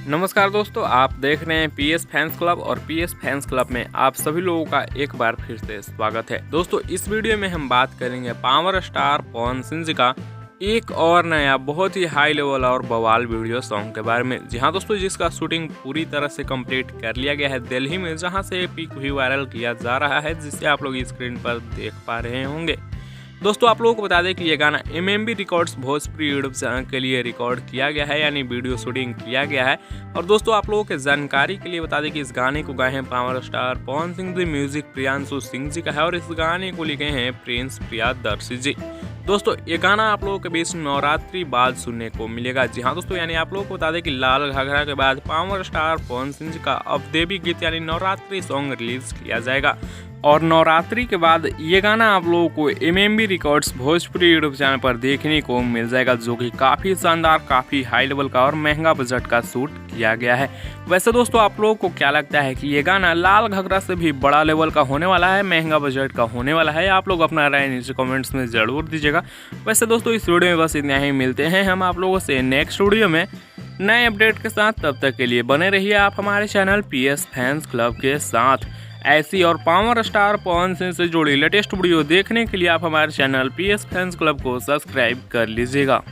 नमस्कार दोस्तों, आप देख रहे हैं पीएस फैंस क्लब और पीएस फैंस क्लब में आप सभी लोगों का एक बार फिर से स्वागत है। दोस्तों, इस वीडियो में हम बात करेंगे पावर स्टार पवन सिंह का एक और नया बहुत ही हाई लेवल और बवाल वीडियो सॉन्ग के बारे में। जी हाँ दोस्तों, जिसका शूटिंग पूरी तरह से कंप्लीट कर लिया गया है दिल्ली में, जहां से पिक भी वायरल किया जा रहा है, जिसे आप लोग स्क्रीन पर देख पा रहे होंगे। दोस्तों, आप लोगों को बता दें कि ये गाना MMB records Bhojpuri YouTube channel के लिए रिकॉर्ड किया गया है, यानी वीडियो शूटिंग किया गया है। और दोस्तों, आप लोगों के जानकारी के लिए बता दें कि इस गाने को गाए हैं power star Pawan Singh ji, music Priyanshu Singh ji का है और इस गाने को लिखे हैं प्रिंस प्रियदर्शी जी। दोस्तों, ये गाना आप लोगों के बीच नवरात्रि बाद सुनने को मिलेगा। जी हाँ दोस्तों, यानी आप लोगों को बता दें कि लाल घाघरा के बाद पावर स्टार पवन सिंह जी का अब देवी गीत यानी नवरात्रि सॉन्ग रिलीज किया जाएगा। और नवरात्रि के बाद ये गाना आप लोगों को MMB records Bhojpuri YouTube channel पर देखने को मिल जाएगा, जो कि काफ़ी शानदार, काफ़ी हाई लेवल का और महंगा बजट का शूट किया गया है। वैसे दोस्तों, आप लोगों को क्या लगता है कि ये गाना लाल घाघरा से भी बड़ा लेवल का होने वाला है, महंगा बजट का होने वाला है? आप लोग अपना राय नीचे कमेंट्स में ज़रूर दीजिएगा। वैसे दोस्तों, इस वीडियो में बस इतना ही। मिलते हैं हम आप लोगों से नेक्स्ट वीडियो में नए अपडेट के साथ। तब तक के लिए बने रहिए आप हमारे चैनल पीएस फैंस क्लब के साथ। ऐसी और पावर स्टार पवन सिंह से जुड़ी लेटेस्ट वीडियो देखने के लिए आप हमारे चैनल पीएस फैंस क्लब को सब्सक्राइब कर लीजिएगा।